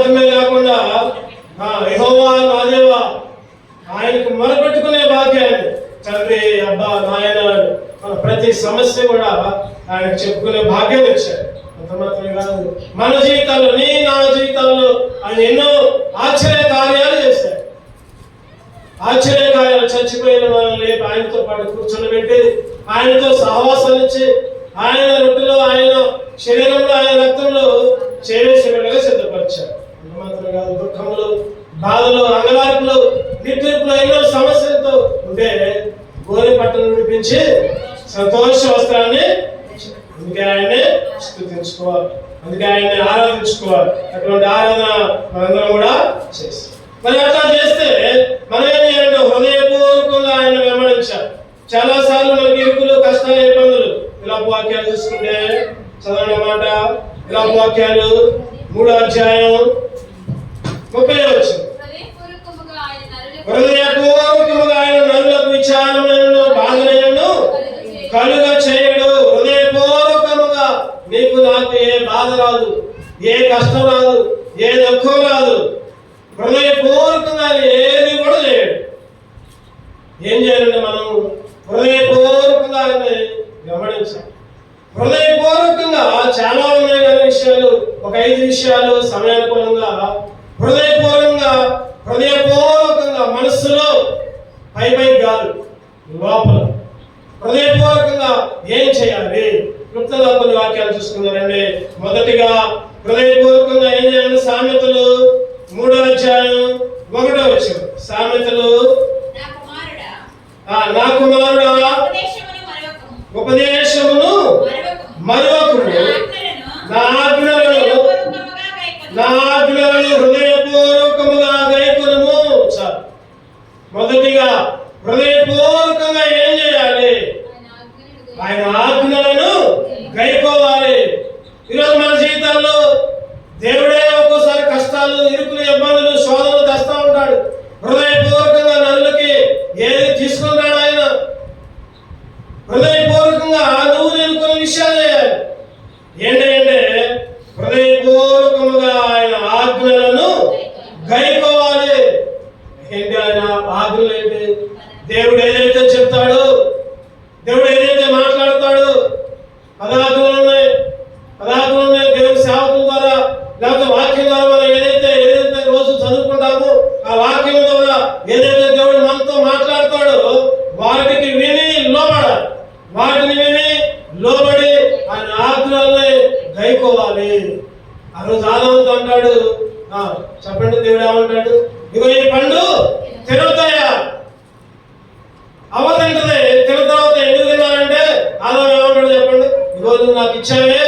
మాత్రమే కాకుండా యెహోవా నా దేవా ఆయనకు మొరపెట్టుకునే భాగ్యాన్ని తండ్రి అబ్బా నాయన మన ప్రతి సమస్య కూడా ఆయనకు చెప్పుకునే భాగ్యం ఇచ్చారు. అంత మాత్రమే కాదు, మన జీవితాల్లో నా జీవితాల్లో ఆయన ఎన్నో ఆశ్చర్య కార్యాలు చేశారు. ఆశ్చర్య కార్యాలు, చచ్చిపోయిన వాళ్ళని ఆయనతో పాటు కూర్చొని ఆయనతో సహవాసాలు ఇచ్చి ఆయన రొట్టెలో ఆయన శరీరంలో ఆయన రక్తంలో చేవేసేలాగా సిద్ధపరిచారు. అంత మాత్రమే కాదు, దుఃఖములు బాధలు అంగలార్పులు నిట్టూర్పులు ఎన్నో సమస్యలతో ఉంటే గోరి పట్టణం విడిపించి సంతోష వస్త్రాన్ని, అందుకే ఆయన్ని స్తుతించుకోవాలి, అందుకే ఆయన్ని ఆరాధించుకోవాలి. అటువంటి ఆరాధన మనందరం కూడా చేస్తాం. మరి అట్లా చేస్తే మనం ఏం చేయాలంటే హృదయపూర్వకంగా ఆయన వెంబడించాలి. చాలా సార్లు మనకి ఇరుకులు కష్టాలు ఇబ్బందులు విలాప వాక్యాలు చూసుకుంటే చదవడం మాట విలాప వాక్యాలు 3వ అధ్యాయం 30వ వచనం. హృదయపూర్వకముగా ఆయన నరులకు విచారమైన బాధలను కలుగ చేయడు. హృదయపూర్వకముగా నీకు నాకు ఏ బాధ రాదు, ఏ కష్టం రాదు, ఏ దుఃఖం రాదు. హృదయపూర్వకంగా ఏది కూడా చేయడు. ఏం చేయాలంటే మనం హృదయపూర్వకంగా ఆయన్ని గమనించాలి. హృదయపూర్వకంగా చాలా ఉన్నాయి కానీ విషయాలు, ఒక 5 విషయాలు సమయానుకూలంగా హృదయపూర్వకంగా మనస్సులో పై కాదు లోపల హృదయపూర్వకంగా ఏం చేయాలి? క్లుప్తంగా కొన్ని వాక్యాలు చూసుకున్నారండి. మొదటిగా హృదయపూర్వకంగా ఏం చేయాలి? సామెతలు 3వ అధ్యాయం 1వ వచనం. సామెతలు నా కుమారుడా ఉపదేశమును మరువకుము, నా ఆజ్ఞలను హృదయపూర్వకముగా గైకొనుము. చాలు. మొదటిగా హృదయపూర్వకంగా ఏం చేయాలి? ఆయన ఆజ్ఞలను గైకోవాలి. ఈరోజు మన జీవితాల్లో దేవుడే ఒక్కోసారి కష్టాలు, ఇరుకులు, ఇబ్బందులు, శోధనలు తెస్తా ఉంటాడు. హృదయపూర్వకంగా నరులకి ఏది తీసుకుంటాడు ఆయన? హృదయపూర్వకంగా నేను కొన్ని విషయాలు చేయాలి. ఏంటంటే హృదయపూర్వకముగా ఆయన ఆజ్ఞలను గైకోవాలి. ఏంటి ఆయన ఆజ్ఞలు? ఏంటి? దేవుడు ఏదైతే చెప్తాడో, దేవుడు ఏదైతే మాట్లాడతాడో పదార్థాలు ఉన్నాయి. దేవుని సేవకుల ద్వారా లేకపోతే వాక్యం ద్వారా మనం ఏదైతే రోజు చదువుకుంటామో ఆ వాక్యం ద్వారా ఏదైతే దేవుడు మనతో మాట్లాడతాడో వాటికి విని లోబడాలి. వాటిని విని లోబడి ఆయన ఆజ్ఞల్ని గైకోవాలి. ఆ రోజు ఆదాముతో అంటాడు, చెప్పండి దేవుడు ఏమంటాడు? ఇగో ఈ పండు తిరుగుతాయా? అవదంటది. తిన్న తర్వాత ఎందుకు తిన్నారంటే ఆదాము ఏమంటాడు చెప్పండి? ఇగో నువ్వు నాకు ఇచ్చావే,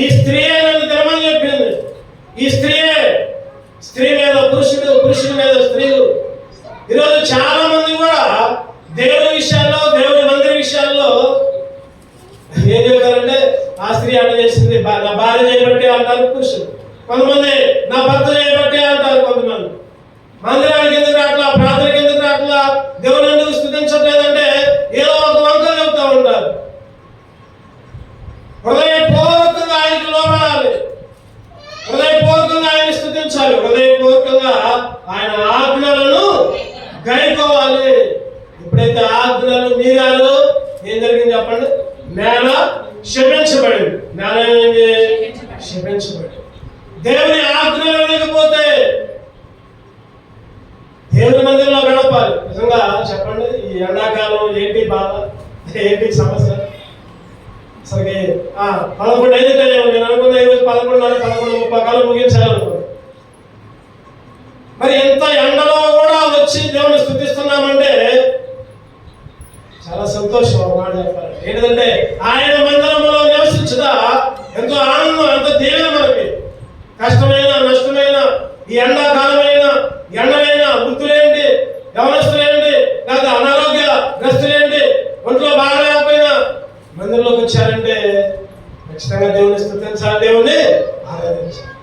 ఈ స్త్రీయే నన్ను తినమని చెప్పింది. ఈ స్త్రీయే, స్త్రీ మీద పురుషుడు, పురుషుడి మీద స్త్రీలు. ఈరోజు చాలా మంది కూడా దేవుని విషయాల్లో, దేవుని మందిర విషయాల్లో ఏం చెప్తారంటే ఆ స్త్రీ అట్లా చేసింది, నా భార్య చేయబట్టి అంటారు పురుషుడు. కొంతమంది నా భర్త చేయబట్టి అంటారు. కొంతమంది మందిరానికి ఎందుకు రాట్లా, ప్రార్థనకి ఎందుకు రాట్లా, దేవుని ఎందుకు స్తుతించట్లేదంటే ఏదో ఒక వంకలు చెప్తా ఉంటారు. హృదయపూర్వకంగా ఆయనకు లోబడాలి, హృదయపూర్వకంగా ఆయన స్తుతించాలి, హృదయపూర్వకంగా ఆయన ఆజ్ఞలను గైకోవాలి. ఎప్పుడైతే ఆజ్ఞలు మీరాలో ఏం జరిగింది చెప్పండి? నేల క్షమించబడింది. నేల ఏమైంది? క్షమించబడింది. దేవుని ఆజ్ఞలు లేకపోతే దేవుని మందిరంలో గడపాలి. నిజంగా చెప్పండి, ఈ ఎండాకాలం ఏంటి బాధ, ఏంటి సమస్య? అసలుకి 11 అయితే నేను అనుకున్న ఈరోజు 11:30, 11:30 ముగించాలనుకున్నాను. మరి ఎంత ఎండలో కూడా వచ్చి దేవుని స్తుతిస్తున్నామంటే చాలా సంతోషం. మాట చెప్పాలి ఏంటంటే ఆయన మందిరంలో నివసించుదా ఎంతో ఆనందం, ఎంతో దీవెన. మనకి కష్టమైన, నష్టమైన, ఈ ఎండాకాలమైన, ఎండలైన, వృద్ధులేంటి, యవనస్తులేంటి, లేదా అనారోగ్య గ్రస్తులేంటి, ఒంట్లో బాగాలేకపోయినా మందిరంలోకి వచ్చారంటే ఖచ్చితంగా దేవుని స్తుతించాలి, దేవుని ఆరాధించాలి,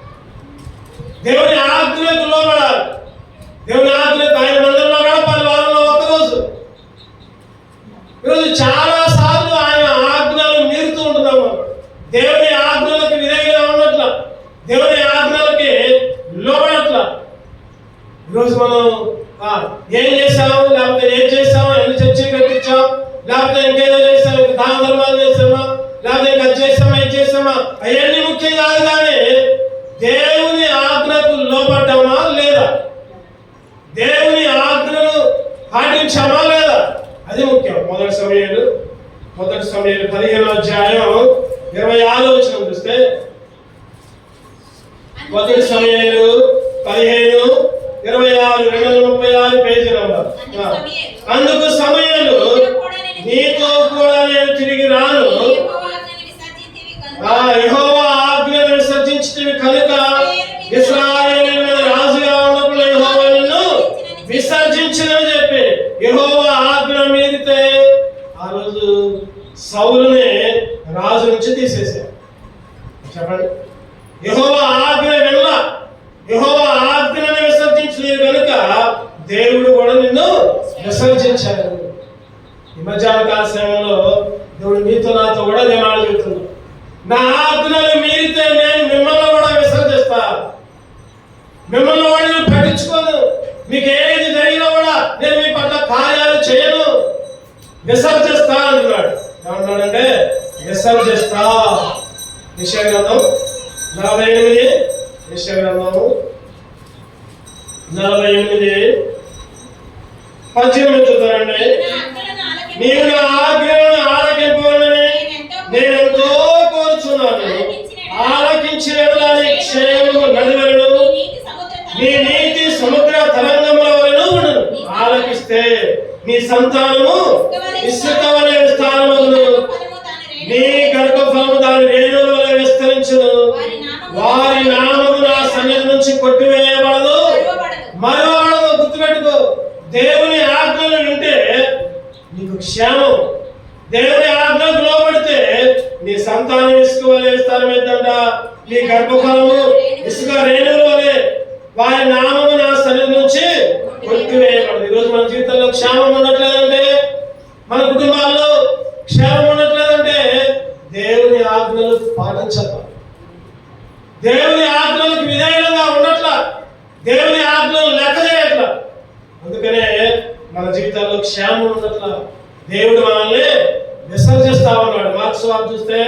దేవుని ఆజ్ఞలకు లోబడాలి, దేవుని ఆజ్ఞలకు ఆయన మందిరంలో గడపాలి. వారంలో ఒక్కరోజు. ఈరోజు చాలా సార్లు ఆయన ఆజ్ఞలు మీరుతూ ఉంటున్నాము. దేవుని ఆజ్ఞలకు విధేయంగా ఉన్నట్ల, దేవుని ఆజ్ఞలకి ఈరోజు మనం ఏం చేసాం, లేకపోతే ఏం చేసాం, ఎన్ని చర్చలు కట్టించాం, లేకపోతే ఇంకేదో చేసాం, ఇంకా దాన ధర్మాలు చేసామా, లేకపోతే ఇంకా చేసామా, ఏం చేసామా, అవన్నీ ముఖ్యం కాదు. కానీ దేవుని ఆజ్ఞకు లోబడ్డామా లేదా, దేవుని ఆజ్ఞను పాటించామా లేదా, అది ముఖ్యం. మొదటి సమయాలు 15వ అధ్యాయం 26వ వచనం చూస్తే, మొదటి సమయాలు 15:26, 236 పేజీ నంబర్. అందుకు సమయాలు, నీతో కూడా నేను తిరిగి రాను, యెహోవా ఆజ్ఞను విసర్జించితివి కనుక ఇశ్రాయేలు మీద రాజుగా ఉన్నప్పుడు యెహోవా నిన్ను విసర్జించినని చెప్పి, యెహోవా ఆజ్ఞ మీరితే ఆ రోజు సౌలునే రాజు నుంచి తీసేశారు. చెప్పండి, యెహోవా ఆజ్ఞ వినల, యెహోవా ఆజ్ఞను విసర్జించలేదు కనుక దేవుడు కూడా నిన్ను విసర్జించాడు. ఈ మధ్యాహ్న కాల సమయంలో దేవుడు మీతో నాతో కూడా దినాలు చెబుతున్నాడు, నా ఆజ్ఞలు మీరితే నేను మిమ్మల్ని కూడా విసర్జిస్తా, మిమ్మల్ని కూడా నేను పట్టించుకోను, మీకు ఏది జరిగినా కూడా నేను మీ పట్ల కార్యాలు చేయను, విసర్జిస్తా అంటున్నాడు. ఏమంటున్నాడంటే విసర్జిస్తా. యెషయా గ్రంథం 48, యెషయా గ్రంథం 48:18 చూద్దామండి. నీవు నా ఆజ్ఞలను ఆలకింపవలెనని నేను ఎంతో కోరుచున్నాను, ఆలకించిన యెడల నీ క్షేమము నడివెను, నీ నీతి సముద్ర తరంగముల వలె ఉండును. ఆలకిస్తే నీ సంతానము ఇసుక వలె విస్తారమగును, నీ గర్భఫలము దాని రేణుల వలె విస్తరించును. వారి నామము నా సన్నిధి నుంచి కొట్టివేయబడదు, మరవబడదు. గుర్తుపెట్టుకో, దేవుని ఆజ్ఞలు వింటే నీకు క్షేమం, దేవుని ఆజ్ఞకు లోబడితే నీ సంతానం ఇసుక వలె విస్తారమైందంట, నీ గర్భఫలము ఇసుక రేణుల వలె, వారి నామము నా సన్నిధి నుంచి కొట్టివేయబడదు. ఈరోజు మన జీవితంలో క్షేమం ఉండట్లేదంటే, మన కుటుంబాల్లో క్షేమం ఉండట్లేదంటే దేవుని ఆజ్ఞలు పాటించాలి, దేవుని ఆజ్ఞలకు విధేయంగా ఉండట్లా, దేవుని ఆజ్ఞలు లెక్క చేయట్లా. అందుకనే మన జీవితాల్లో క్షేమం ఉండట్లా, దేవుడు మనల్ని విసర్జిస్తా ఉన్నాడు. మార్క్స్ వార్త చూస్తే,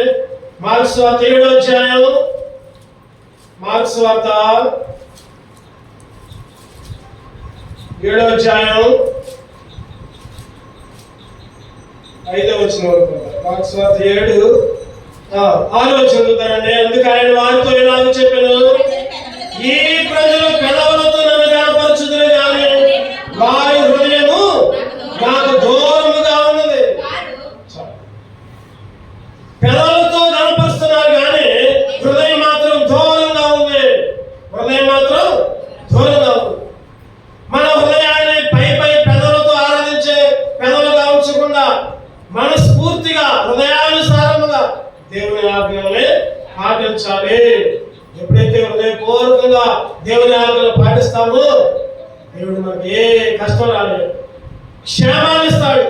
మార్క్స్ వార్త 7వ అధ్యాయం, మార్క్స్ వార్త 7వ అధ్యాయం 5వ వచనం వరకు. మార్క్స్ వార్త 7:6 చదువుతారండి. అందుకు ఆయన వారితో ఇలాగ చెప్పాను, ఈ ప్రజలు పెదవులతో నన్ను కనపరచుదురు కానీ వారి హృదయము నాకు దూరముగా ఉన్నది. పెదవులతో కనపరుస్తున్నారు కానీ హృదయం మాత్రం దూరంగా ఉంది, హృదయం మాత్రం దూరంగా ఉంది. మన హృదయాన్ని పై పెదవులతో ఆరాధించే పెదవులుగా ఉంచకుండా మనస్ఫూర్తిగా హృదయానుసారముగా దేవుని ఆజ్ఞల్ని పాటించాలి. ఎప్పుడైతే హృదయపూర్వకంగా దేవుని ఆజ్ఞలు పాటిస్తామో దేవుడు మనకి ఏ కష్టం రాలేదు, క్షేమాన్ని ఇస్తాడు.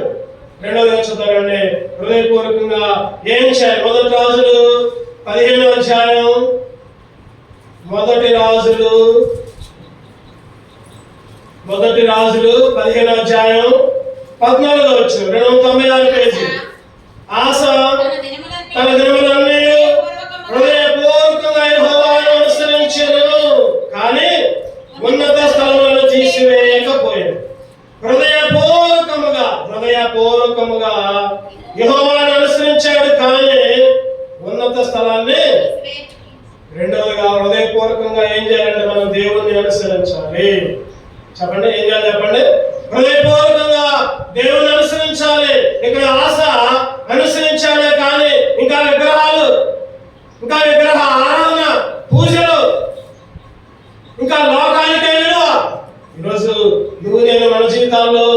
రెండవది చూద్దామండి, హృదయపూర్వకంగా ఏం చేయాలి. మొదటి రాజులు 15వ అధ్యాయం, మొదటి రాజులు 15వ అధ్యాయం 14వ వచనం, 296 పేజీ. ఆస తన దినములన్నీ హృదయపూర్వకంగా యెహోవాను అనుసరించెను, కానీ ఉన్నత స్థలములను తీసివేయకపోయాడు. హృదయపూర్వకముగా యెహోవాను అనుసరించాడు, కానీ ఉన్నత స్థలాన్ని. రెండవదిగా హృదయపూర్వకంగా ఏం చేయాలంటే మనం దేవుణ్ణి అనుసరించాలి. చెప్పండి, ఏం చేయాలి చెప్పండి. హృదయపూర్వకంగా దేవుని అనుసరించాలి. ఇక్కడ ఆశ అనుసరించాలే కానీ ఇంకా విగ్రహాలు, ఇంకా విగ్రహ ఆరాధన, పూజలు, ఇంకా లోకానికే విలువ. ఈరోజు నువ్వు నేను మన జీవితాల్లో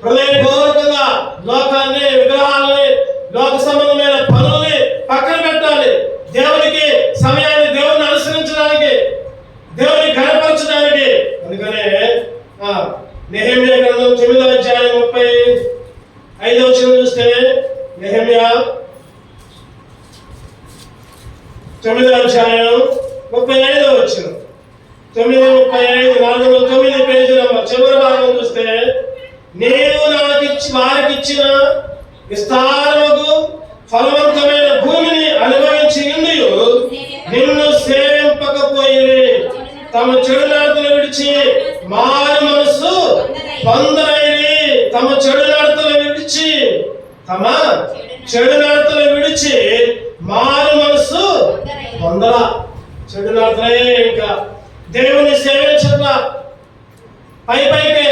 హృదయపూర్వకంగా లోకాన్ని, విగ్రహాలని, లోక సంబంధమైన పనుల్ని పక్కన పెట్టాలి. దేవునికి సమయాన్ని, దేవుని అనుసరించడానికి, దేవుని కనపరచడానికి. అందుకనే నెహెమ్యా గ్రంథం 9వ అధ్యాయం 35వ వచనం చూస్తే, నెహెమ్యా 9వ అధ్యాయం 35వ వచనం, 9:35, 409 పేజీ నంబర్. చివరి భాగం చూస్తే, నీవు వారికి ఇచ్చిన విస్తారముకు ఫలవంతమైన భూమిని అనుభవించి నిన్ను సేవింపకపోయిరి. తమ చెడు నడతలు విడిచి మారు మనసు పొందరైరి. తమ చెడు నడతలు విడిచి మారు మనసు పొందరా. చెడు నడతలే ఇంకా దేవుని సేవించట్లా. పైకి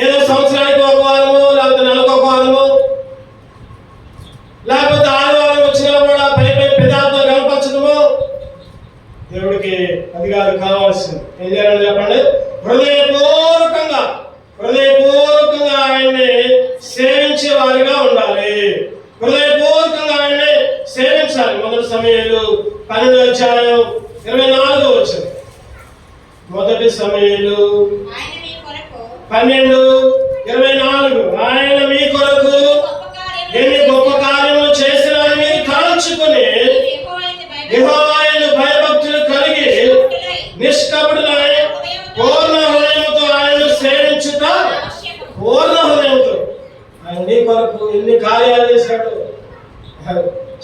ఏదో సంవత్సరానికి ఒక వారము, లేకపోతే నెలకు ఒక వారము, లేకపోతే ఆదివారం వచ్చినా కూడా పై పెదాలతో కనపరచడము. దేవుడికి అది కాదు కావాల్సింది. ఏం చేయాలని చెప్పండి? హృదయపూర్వకంగా ఆయన్ని సేవించే వారిగా ఉండాలి. హృదయపూర్వకంగా ఆయన్ని సేవించాలి. మొదటి సమయాలు 12:24 మొదటి సమయాలు 12:24 ఆయన మీ కొరకు ఎన్ని గొప్ప కార్యములు చేసిన మీరు తలంచుకొని యెహోవాను భయభక్తులు కలిగి నిష్కపటులై పూర్ణ హృదయంతో ఆయనను సేవించుట. పూర్ణ హృదయంతో ఆయన నీ కొరకు ఎన్ని కార్యాలు చేశాడు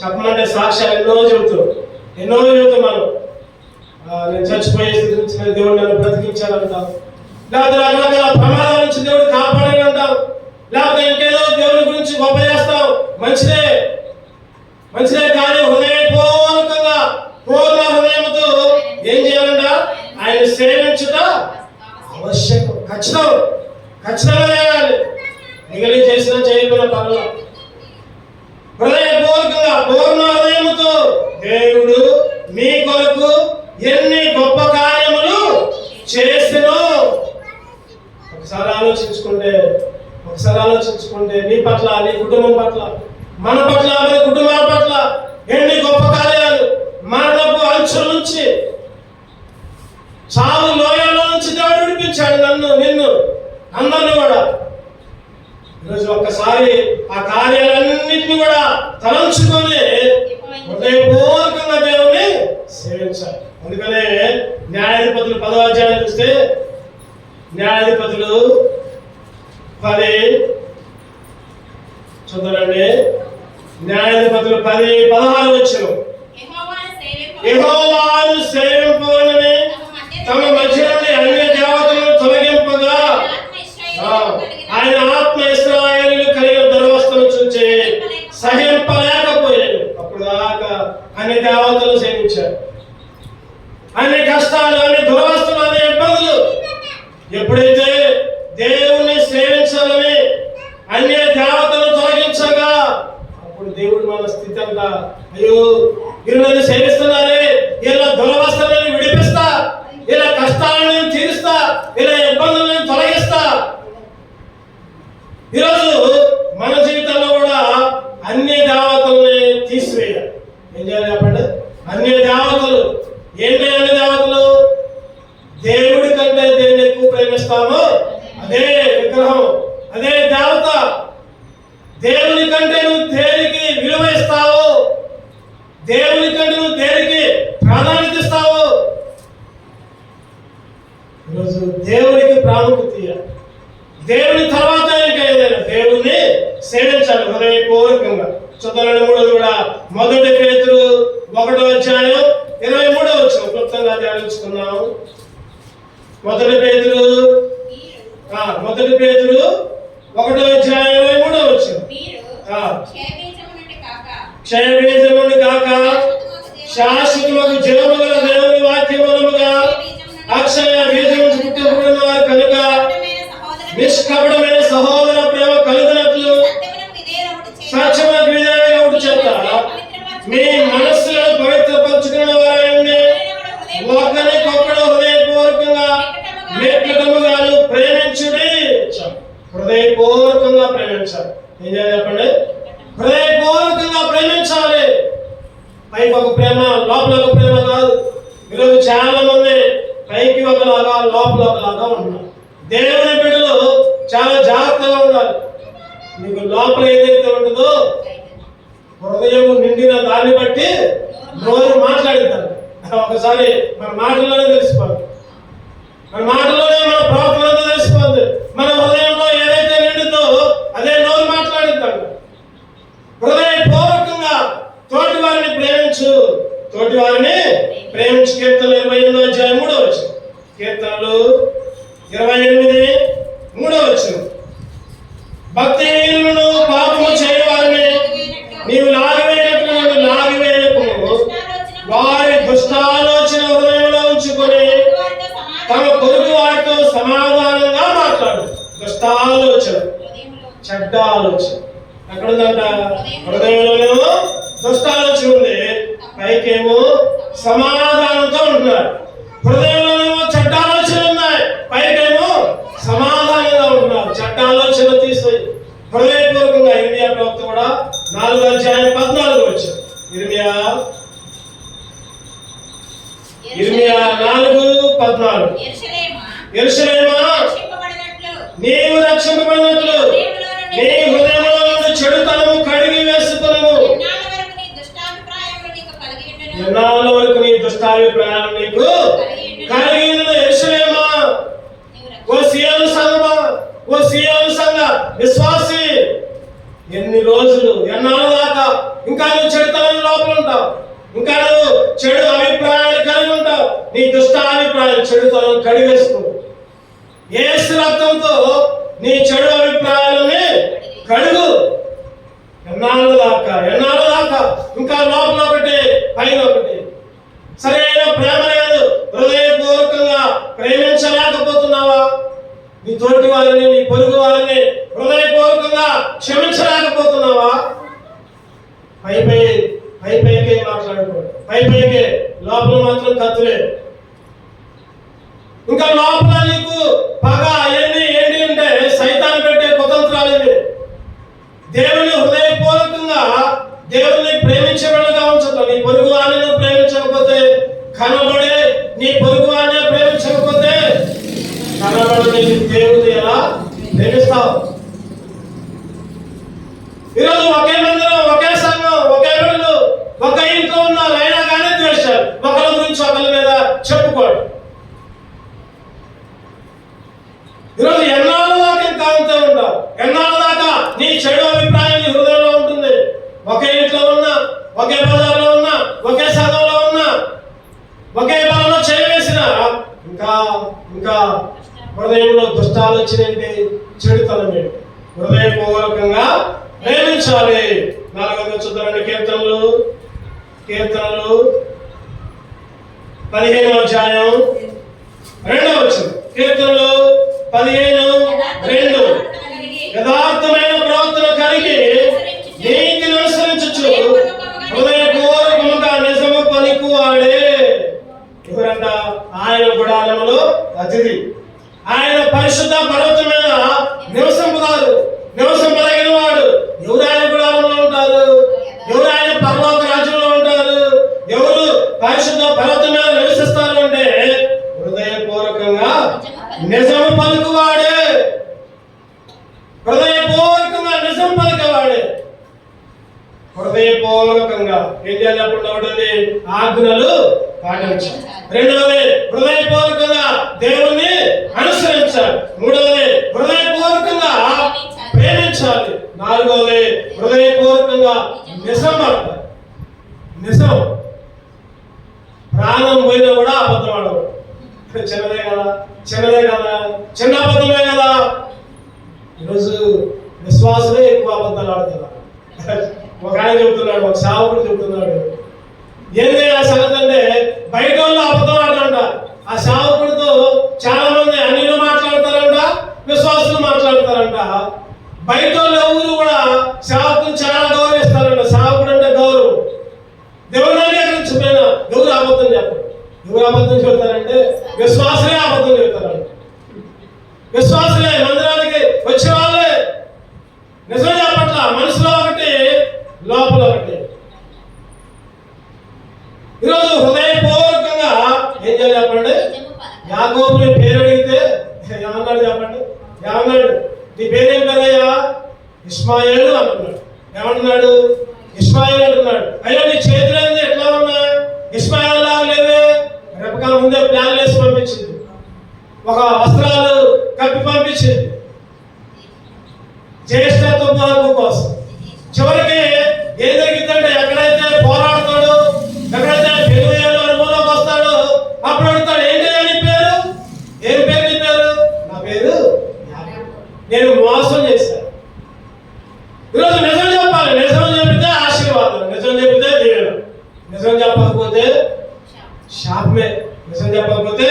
చెప్పమంటే సాక్ష్యాలు ఎన్నో చెబుతాం మనం. నేను చచ్చిపోయే స్థితి నుంచి దేవుడు నన్ను బ్రతికించాడంటాం, లేకపోతే రకరకాల ప్రమాదాల నుంచి దేవుడు కాపాడని అంటాం, లేకపోతే ఇంకేదో దేవుని గురించి గొప్ప చేస్తాం. మంచిదే కానీ హృదయపూర్వకంగా పూర్ణ హృదయంతో ఏం చేయాలంట? ఆయన సేవించుట ఆవశ్యకం. ఖచ్చితంగా చేయాలి. మిగిలి చేసినా చేయకపోయినా పనులు హృదయపూర్వకంగా పూర్ణ హృదయముతో దేవుడు మీ కొరకు ఎన్ని గొప్ప కార్యములు చేసినో ఒకసారి ఆలోచించుకుంటే నీ పట్ల, నీ కుటుంబం పట్ల, మన పట్ల, మన కుటుంబాల పట్ల ఎన్ని గొప్ప కార్యాలు. మరణపు అంచుల నుంచి, చావు లోయలో నుంచి దేవుడు విడిపించాడు నిన్ను అందరినీ కూడా. ఈరోజు ఒక్కసారి ఆ కార్యాలన్నింటినీ కూడా తలంచుకొని హృదయపూర్వకంగా దేవుని సేవించాలి. అందుకనే న్యాయాధిపతులు 10వ అధ్యాయం చూస్తే, న్యాయాధిపతులు 10 చూద్దామండి. న్యాయాధిపతులు 10:16 యెహోవాను సేవింపవలెనని తమ మధ్య నుండి అన్య దేవతలను తొలగింపగా ఆయన ఆత్మ ఇశ్రాయేలీయులు కలిగిన దురవస్థను చూచి సహింపలేకపోయాడు. అప్పుడు దాకా అన్ని దేవతలు సేవించారు. అన్ని కష్టాలు, అన్ని దురవస్థలు, అన్ని ఇబ్బందులు. ఎప్పుడైతే దేవుణ్ణి సేవించాలని అన్య దేవతలు తొలగించగా అప్పుడు దేవుడు మన స్థితి అంతా, అయ్యో వీళ్ళని సేవిస్తున్నారే, ఇలా దురవస్థలను విడిపిస్తా, ఇలా కష్టాలను తీరుస్తా, ఇలా ఇబ్బందులను తొలగిస్తా. ఈరోజు మన జీవితంలో కూడా అన్ని దేవతల్ని తీసివేయాలి. ఏం చేయాలి చెప్పండి? అన్ని దేవతలు ఏంటి? అన్ని దేవతలు దేవుడి కంటే దేన్ని ఎక్కువ ప్రేమిస్తామో అదే విగ్రహం, అదే దేవత. దేవుని కంటే నువ్వు దేనికి విలువ ఇస్తావు, దేవుని కంటే నువ్వు దేనికి ప్రాధాన్యత ఇస్తావు. ఈరోజు దేవునికి ప్రాముఖ్యత ఇవ్వాలి. దేవుని తర్వాత ఇంకా ఏదైనా దేవుణ్ణి సేవించాలి హృదయపూర్వకంగా. చూద్దాం కూడా మొదటి పేతురు 1వ అధ్యాయం 23 క్లుప్తంగా ధ్యానించుకున్నాము. మొదటి పేతురు 1వ అధ్యాయం 23 క్షయబీజమును కాక శాశ్వతముగు జీవము గల దేవుని వాక్యములుగా అక్షయ బీజము పుట్టుకున్న వారు కనుక నిష్కపటమైన సహోదర ప్రేమ కలుగునట్లు సత్యమునకు విధేయులుగా ఉండు చేత మీ మనస్సులను పవిత్రపరచుకున్న వారండి ఒకరికొకడు హృదయపూర్వకంగా నికటముగాను ప్రేమించుడి. హృదయపూర్వకంగా ప్రేమించాలి. ఏం చేయాలి చెప్పండి? హృదయపూర్వకంగా ప్రేమించాలి. పైకి ఒక ప్రేమ, లోపల ఒక ప్రేమ కాదు. ఈరోజు చాలా మంది పైకి ఒకలాగా, లోపల ఒకలాగా ఉన్నారు. దేవుని బిడ్డలు చాలా జాగ్రత్తగా ఉండాలి. మీకు లోపల ఏదైతే ఉంటుందో హృదయం నిండిన దాన్ని బట్టి రోజు మాట్లాడిద్దాం. ఒకసారి మన మాటల్లోనే తెలిసిపోదు. మన మాటలోనే మన ప్రవర్తన అంతా తెలిసిపోతుంది. మన హృదయంలో ఏదైతే నిండుతో అదే నోరు మాట్లాడిద్దాం. హృదయపూర్వకంగా తోటి వారిని ప్రేమించు, తోటి వారిని ప్రేమించు. కీర్తనలు 28వ అధ్యాయం 3వ వచనం. కీర్తనలు 28:3వ వచనం. భక్తిహీనులను పాపము చేయవారిని నీవు లాగివేయకు, వారి దుష్టాలోచన హృదయంలో ఉంచుకొని తమ పొరుగు వారితో సమాధానంగా మాట్లాడు. దుష్టాలోచన, చెడ్డ ఆలోచన ఎక్కడుందంట? హృదయంలోనేమో దుష్టాలోచన ఉంది, పైకేమో సమాధానంతో ఉంటున్నారు. హృదయంలోనేమో చెడ్డ ఆలోచనలు ఉన్నాయి, పైకేమో సమాధానంగా ఉంటున్నారు. చెడ్డ ఆలోచన తీసి హృదయపూర్వకంగా ఇర్మియా ప్రవక్త కూడా 4వ అధ్యాయం 14వ వచనం. ఇర్మియా 4:14. యెరూషలేమా, నీవు రక్షింపబడినట్లు నీ హృదయంలో నుండి చెడుతనము కడిగి వేసుకొనుము. ఎన్నాళ్ళ వరకు నీ దుష్టాభిప్రాయం నీకు కలిగి ఉన్నది. యెరూషలేమా, ఓ సియోను సంఘమా, ఓ సియోను సంఘ విశ్వాసి, ఎన్ని రోజులు, ఎన్నాళ్ళ దాకా ఇంకా నువ్వు చెడుతనం లోపల ఉంటావు, ఇంకా నువ్వు చెడు అభిప్రాయాలు కలిగి ఉంటావు. నీ దుష్ట అభిప్రాయం చెడుతనం కడిగేసుకో. యేసు రక్తంతో నీ చెడు అభిప్రాయాలని కడుగు. ఎన్నాళ్ళ దాకా ఇంకా లోపల ఒకటి పైన ఒకటి. సరైన ప్రేమ లేదు. హృదయపూర్వకంగా ప్రేమించలేకపోతున్నావా? నీ తోటి వారిని, నీ పొరుగు వారిని హృదయపూర్వకంగా క్షమించలేకపోతున్నావా? పైకే మాట్లాడుకో, పైకే, లోపల మాత్రం కత్తులే. ఇంకా లోపల నీకు పగ ఏంటి అంటే సైతాన్ని పెట్టే కుతంత్రాలు ఇవి. దేవుని హృదయపూర్వకంగా దేవుని ప్రేమించబడగా ఉంచదు. నీ పొరుగు వారిని నువ్వు ప్రేమించకపోతే, కనబడే నీ పొరుగు వారిని ప్రేమించకపోతే, కనబడే దేవుని ఎలా ప్రేమిస్తావు? ఈరోజు ఒకే మందిరం, ఒకే సంఘం, ఒకే వీళ్ళు, ఒక ఇంట్లో ఉన్నారు, అయినా కానీ ద్వేషాలు, ఒకరి గురించి ఒకరి మీద చెప్పుకోవడం. ఈరోజు ఎన్నాళ్ళ దాకా ఇంకా అంతే ఉంటావు? ఎన్నాళ్ళ దాకా నీ చెడు అభిప్రాయం నీ హృదయంలో ఉంటుంది? ఒకే ఇంట్లో ఉన్నా, ఒకే బజార్లో ఉన్నా, ఒకే సంఘంలో ఉన్నా, ఒకే బలంలో చేయవేసిన ఇంకా హృదయంలో దుష్టాలోచన ఏంటి, చెడుతనం ఏంటి? హృదయపూర్వకంగా ప్రేమించాలి. 4వ చూద్దామండి. కీర్తనలు 15వ అధ్యాయం 2వ వచనం. కీర్తనలు 15:2. యథార్థమైన ప్రవర్తన కలిగి నీతిని అనుసరించుచు హృదయపూర్వకముగా నిజము పలుకువాడే. ఎవరంట? ఆయన గుడారములో అతిథి. ఆయన పరిశుద్ధ పర్వతం మీద నివసింపదగిన వాడు. ఎవరు ఆయన గుడారంలో ఉంటారు? ఎవరు ఆయన పరలోక రాజ్యంలో ఉంటారు? ఎవరు పరిశుద్ధ పర్వతం మీద నివసిస్తారు అంటే హృదయపూర్వకంగా నిజము పలుకువాడే. హృదయపూర్వకంగా నిజం పలికేవాడే. హృదయపూర్వకంగా ఏం చేయాలి? ఒకటి ఆజ్ఞలు పాటించాలి. 2వది హృదయపూర్వకంగా దేవుణ్ణి అనుసరించాలి. 3వది హృదయపూర్వకంగా ప్రేమించాలి. 4వది హృదయపూర్వకంగా నిజం పడతాయి. నిజం ప్రాణం పోయినా కూడా అబద్ధం ఆడవు. చిన్నదే కదా, చిన్న అబద్ధమే కదా. ఈరోజు విశ్వాసులే ఎక్కువ అబద్ధాలు ఆడుతున్నారు. ఒక ఆయన చెబుతున్నాడు, ఒక సేవకుడు చెబుతున్నాడు, ఏంది ఆ సంగతి అంటే బయట వాళ్ళు అబద్ధం ఆడతారంట. ఆ సేవకుడితో చాలా మంది అన్యులు మాట్లాడతారంట, విశ్వాసులు మాట్లాడతారంట. బయట వాళ్ళు ఎవరు కూడా సేవకుని చాలా గౌరవిస్తారంట. సేవకుడు అంటే గౌరవం. దేవుని అంగీకరించకపోయినా ఎవరు అబద్ధం చెప్పరు. ఎవరు అబద్ధం చెబుతారంటే విశ్వాసులే అబద్ధం చెబుతారంట. విశ్వాసులే మందిరానికి వచ్చే వాళ్ళే నిజం చెప్పట్ల. మనసులో ఒకటి, లోపల ఒకటి. ఈరోజు హృదయపూర్వకంగా ఏం చేయాలి చెప్పండి? యాకోబుని పేరు అడిగితే ఏమన్నాడు చెప్పండి? ఏమన్నాడు? నీ పేరేం పేరయ్యా? ఇష్మాయేలు అంటున్నాడు. ఏమంటున్నాడు? ఇష్మాయేలు అంటున్నాడు. అయ్యో నీ చేతులు ఎట్లా ఉన్నా? ఇష్మాయేల్ లాగా లేవే. రెపకా ముందే ప్లాన్ వేసి పంపించింది. ఒక వస్త్రాలు కప్పి పంపించింది జ్యేష్ఠత్వ హక్కు కోసం. చివరికి ఏం జరిగిందంటే ఎక్కడైతే పోరాడతాడో, ఎక్కడైతే పెనుగోలు అనుభవంలోకి వస్తాడో అప్పుడు అడుగుతాడు, ఏంటి నీ పేరు? ఏం పేరు నీ పేరు? నా పేరు నేను మోసం చేశాను. ఈరోజు నిజం చెప్పాలి. నిజం చెబితే ఆశీర్వాదం, నిజం చెబితే దీవెన, నిజం చెప్పకపోతే శాపమే. నిజం చెప్పకపోతే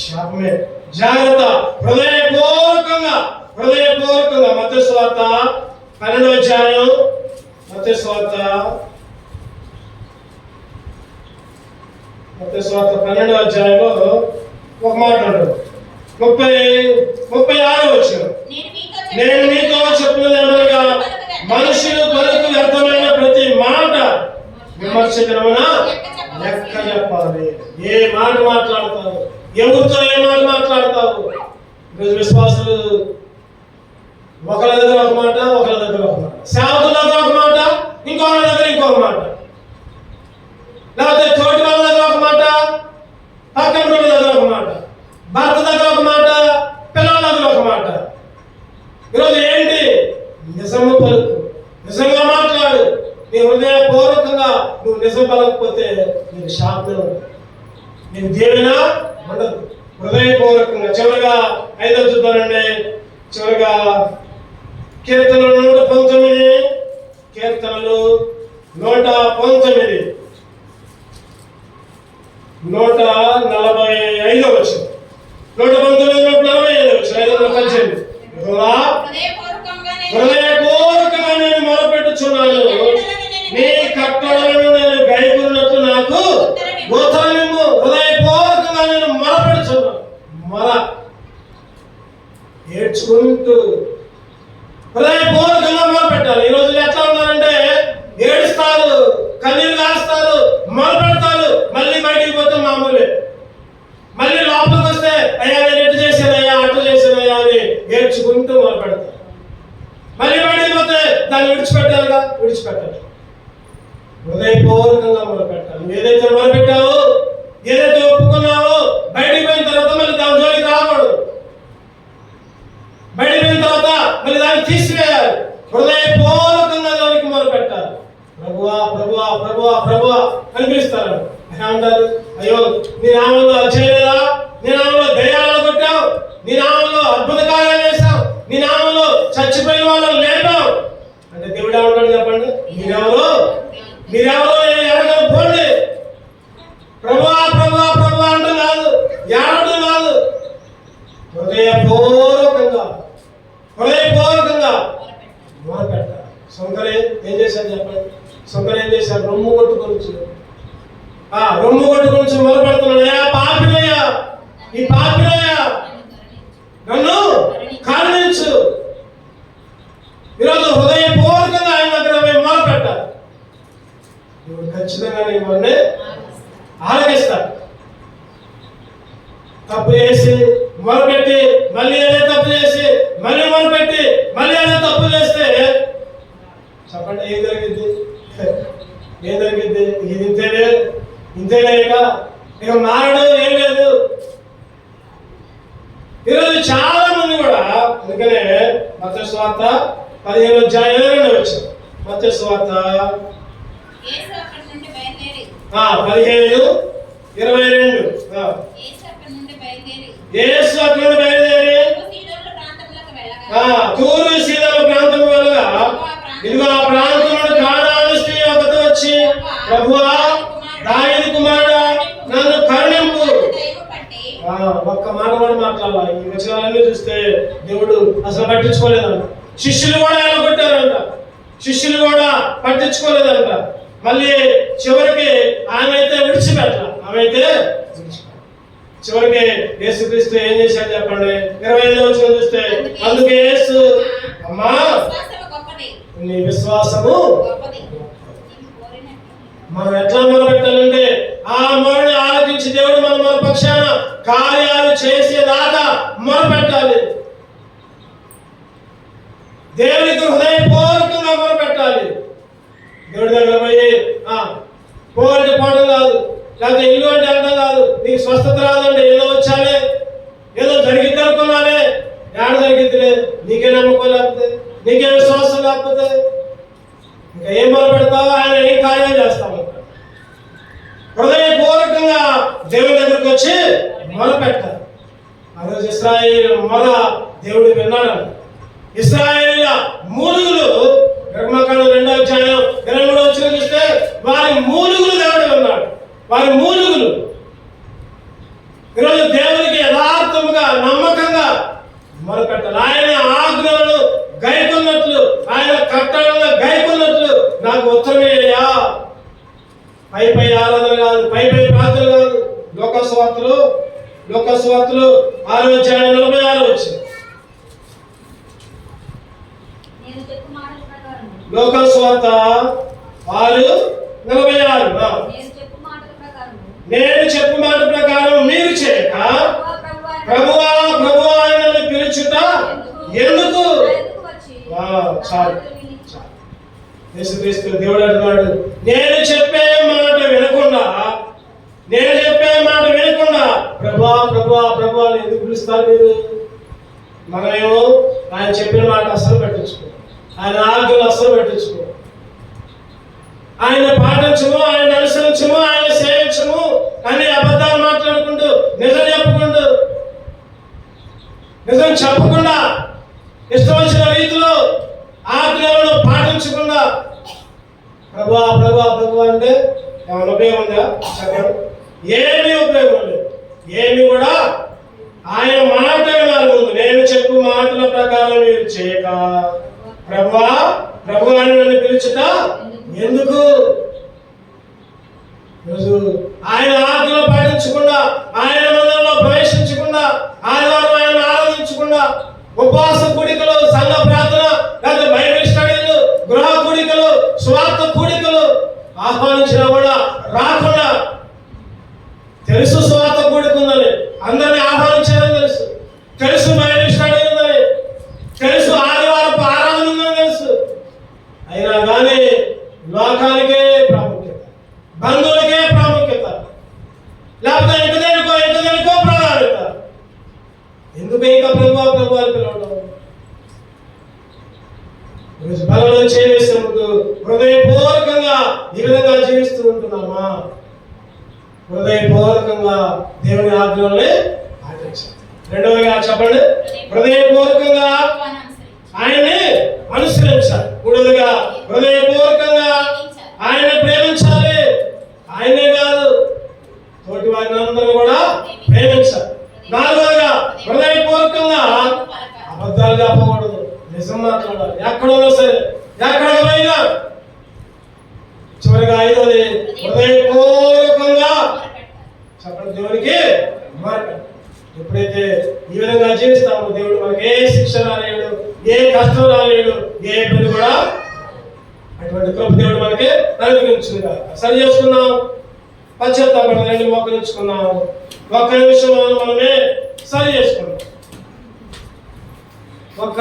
శాపమే. జాగ్రత్త. హృదయపూర్వకంగా మత్తయి సువార్త 12వ అధ్యాయం, మత్తయి సువార్త 12వ అధ్యాయంలో ఒక మాట ఉంటుంది. 36వ వచనం, నేను మీతో చెప్పినది ఏమనగా మనుషులు పలుకు వ్యర్థమైన ప్రతి మాట విమర్శకరమున లెక్క చెప్పాలి. ఏ మాట మాట్లాడతావు, ఎవరితో ఏ మాట మాట్లాడతావు? ఈరోజు విశ్వాసులు ఒకళ్ళ దగ్గర ఒక మాట, ఒకళ్ళ దగ్గర ఒక మాట, సేవకుల దగ్గర ఒక మాట, ఇంకొకళ్ళ దగ్గర ఇంకొక మాట, లేకపోతే తోటి వాళ్ళ దగ్గర ఒక మాట, పక్కన వాళ్ళ దగ్గర ఒక మాట, భర్త దగ్గర ఒక మాట, పిల్లల దగ్గర ఒక మాట. ఈరోజు ఏంటి? నిజము పలుకు, నిజంగా మాట్లాడు. నీ హృదయపూర్వకంగా నువ్వు నిజం పలకపోతే నీకు శాపం, నీకు దీవెన ఉండదు. హృదయపూర్వకంగా. చివరిగా 5వ చూద్దానండి. చివరిగా కీర్తనలు 119, కీర్తనలు 119, 145వ వచనం, 119, 145వ వచనం, 518. హృదయపూర్వకంగా నేను మొరపెట్టుచున్నాను, నీ కట్టడలను నేను గైకొన్నట్టు నాకు ఉత్తరమిమ్ము. హృదయపూర్వకంగా నేను మొరపెట్టుచున్నాను. ఏడ్చుకుంటూ హృదయపూర్వకంగా మొరపెట్టాలి. ఈ రోజులు ఎట్లా ఉన్నారంటే ఏడుస్తారు, కన్నీరు కాస్తారు, మొరపెడతారు, మళ్ళీ బయటికి పోతే మామూలే. మళ్ళీ లోపలికి వస్తే అయ్యా నేను ఎటు చేశానయ్యా, అటు చేశానయ్యా అని ఏడ్చుకుంటూ మొరపెడతారు. మళ్ళీ బయటికి పోతే దాన్ని విడిచిపెట్టాలి. హృదయపూర్వకంగా మొరపెట్టాలి. ఏదైతే మొరపెట్టావో, ఏదైతే ఒప్పుకున్నావో, బయటికి పోయిన తర్వాత మళ్ళీ దాని జోలికి రాకూడదు. బయటికి పోయిన తర్వాత మళ్ళీ దాన్ని తీసివేయాలి. హృదయపూర్వకంగా దానికి మొరపెట్టాలి. ప్రభువా ప్రభువా ప్రభువా ప్రభువా అనిపిస్తారు. ఏమంటారు? అయ్యో నీ నామంలో అది చేయలేదా, నీ నామంలో దయ్యాలను కొట్టావు, నీ నామంలో అద్భుత కార్యాలు చేశావు, నీ నామంలో చచ్చిపోయిన వాళ్ళని లేపావు అంటే దేవుడు ఏమంటాడు చెప్పండి? మీరెవరో ఎరగని పోండి. ప్రభువా ప్రభువా ప్రభువా అంటూ కాదు, ఏడవడం కాదు, హృదయపూర్వకంగా మొరపెట్టాలి. శంకరే ఏం చేశారు చెప్పండి? శంకర్ ఏం చేశారు? రొమ్ము కొట్టుకొని మొరపెడుతున్నాడు. ఈ పాపినయ్యా నన్ను కరుణించు. ఈరోజు హృదయపూర్వకంగా ఆయన దగ్గర మొరపెట్టాలి. దేవుడు ఖచ్చితంగా మిమ్మల్ని ఆలకిస్తాడు. తప్పు చేసి మొరపెట్టి మళ్ళీ అదే తప్పు చేసి మళ్ళీ మొరపెట్టి మళ్ళీ అదే తప్పు చేస్తే చెప్పండి ఏం జరిగింది? ఇది ఇంతేనే ఇక మారడం ఏం లేదు. ఈరోజు చాలా మంది కూడా అందుకనే మత్తయి సువార్త 15వ అధ్యాయం వచ్చారు. మత్తయి సువార్త 15:22. యేసు అక్కడి నుండి బయలుదేరి తూరు సీదోను ప్రాంతం వెళ్ళగా ఇదిగో ఆ ప్రాంతంలో కానాను స్త్రీ ఒకటి వచ్చి, ప్రభువా దావీదు కుమారుడా నన్ను కరుణింపు. ఒక్క మాట కూడా మాట్లాడాలి. ఈ వచనాలన్నీ చూస్తే దేవుడు అసలు పట్టించుకోలేదంట. శిష్యులు కూడా ఎలా కొట్టారంట, శిష్యులు కూడా పట్టించుకోలేదంట. మళ్ళీ చివరికి ఆమె అయితే విడిచిపెట్టాలి. చివరికి యేసుక్రీస్తు ఏం చేశాడు చెప్పండి? 25వ వచనం చూస్తే అందుకే యేసు, అమ్మా నీ విశ్వాసము. మనం ఎట్లా మొదలుపెట్టాలంటే ఆ మొరని ఆలకించి దేవుడు మన పక్షాన కార్యాలు చేసేదాకా మొరపెట్టాలి. దేవునికి హృదయపూర్వకంగా మొరపెట్టాలి. దేవుడి దగ్గర పోయి పోవంటే పోవడం కాదు, లేకపోతే ఇల్లు అంటే వెళ్ళడం కాదు, నీకు స్వస్థత రాదండి ఏదో వచ్చాలే, ఏదో నీకే విశ్వాసం లేకపోతే ఇంకా ఏం మొదలుపెడతావు? ఆయన ఏం కార్యం చేస్తావు? హృదయపూర్వకంగా దేవుని దగ్గరికి వచ్చి మొదలుపెట్టాలి. ఆ రోజు ఇశ్రాయేలు మొర దేవుడు విన్నాడు. ఇశ్రాయేలీయుల మూలుగులు నిర్గమకాండం 2వ అధ్యాయం 23వ వచనం చూస్తే వారి మూలుగులు దేవుడు విన్నాడు. వారి మూలుగులు. ఈరోజు దేవునికి యథార్థముగా నమ్మకంగా మొదలుపెట్టాలి. ఆయన ఆజ్ఞలను గైకొన్నట్లు, ఆయన కట్టడలను గైకొన్నట్లు నాకు ఉత్తరమేయ్యా. పై ఆరాధన కాదు, పై ప్రార్థన కాదు. లోకస్వార్తలు 6వ అధ్యాయం 46వ వచనం. లోకస్వార్త 6:46. నేను చెప్పు మాట ప్రకారం మీరు చేయక ప్రభువా ప్రభువా అని పిలుచుట ఎందుకు? చాలు. యేసుక్రీస్తు దేవుడు అంటున్నాడు, నేను చెప్పే మాట వినకుండా ప్రభువా ప్రభువా ప్రభువా అని ఎందుకు పిలుస్తారు మీరు? మనమేమో ఆయన చెప్పిన మాట అస్సలు పట్టించుకో, ఆయన ఆజ్ఞలు అస్సలు పట్టించుకో, ఆయన పాటించము, ఆయన అనుసరించము, ఆయన సేవించము అని అబద్ధాలు మాట్లాడుకుంటూ నిజం చెప్పకుండా ఇష్టం వచ్చిన రీతిలో ఆజ్ఞలను పాటించకుండా ప్రభువా ప్రభువా ప్రభువా అంటే ఏమైనా ఉపయోగం ఉందా? చెప్పండి. ఏమీ ఉపయోగం లేదు. ఏమి కూడా ఆయన మాట వినాలి. ముందు నేను చెప్పు మాటల ప్రకారం మీరు చేయక ప్రభువా ప్రభువా అని నన్ను పిలుచుట ఎందుకు? ఈరోజు ఆయన ఆజ్ఞలు పాటించకుండా, ఆయన మందిరంలో ప్రవేశించకుండా, ఆదివారం ఆయన ఆరాధించకుండా, ఉపవాస కూడికలు, సంఘ ప్రార్థన, లేదా బైబిల్ స్టడీలు, గృహ కూడికలు, స్వార్థ కూడికలు ఆహ్వానించినా కూడా రాకుండా, తెలుసు స్వార్థ కూడిక ఉందని, అందరినీ ఆహ్వానించాలని తెలుసు బైబిల్ స్టడీ ఉందని తెలుసు, ఆదివారపు ఆరాధన ఉందని తెలుసు, అయినా కానీ లోకానికే ప్రాముఖ్యత, బంధువులకే ప్రాముఖ్యత, లేకపోతే ఇంకదేనికో ప్రాధాన్యత. ఎందుకు ఇంకా ప్రభువా ప్రభువా అని పిలవడం? ఈరోజు బలలో చేసినందుకు హృదయపూర్వకంగా ఈ విధంగా జీవిస్తూ ఉంటున్నామా? హృదయపూర్వకంగా దేవుని ఆజ్ఞల్ని పాటించాలి. రెండవగా చెప్పండి, హృదయపూర్వకంగా ఆయన్ని అనుసరించాలి. మూడవదిగా హృదయపూర్వకంగా ఆయన ప్రేమించాలి. ఆయనే కాదు, తోటి వారిని అందరూ కూడా ప్రేమించాలి. నాలుగవదిగా హృదయపూర్వకంగా అబద్ధాలు చెప్పకూడదు, నిజం మాట్లాడాలి. ఎక్కడున్నా సరే, ఎక్కడికి పోయినా. చివరిగా ఐదవది హృదయపూర్వకంగా చెప్పండి దేవునికి మాట్లాడాలి. ఎప్పుడైతే ఈ విధంగా జీవిస్తామో దేవుడు మనకి ఏ శిక్ష రాలేడు, ఏ కష్టం రాలేడు, ఏ ఇబ్బంది కూడా. అటువంటి కృప దేవుడు మనకి అనుగ్రహించుగా. సరి చేసుకున్నాం, పశ్చాత్తాపం రెండు మోకరించుకున్నాం. ఒక్క నిమిషం మనమే సరి చేసుకున్నాం. ఒక్క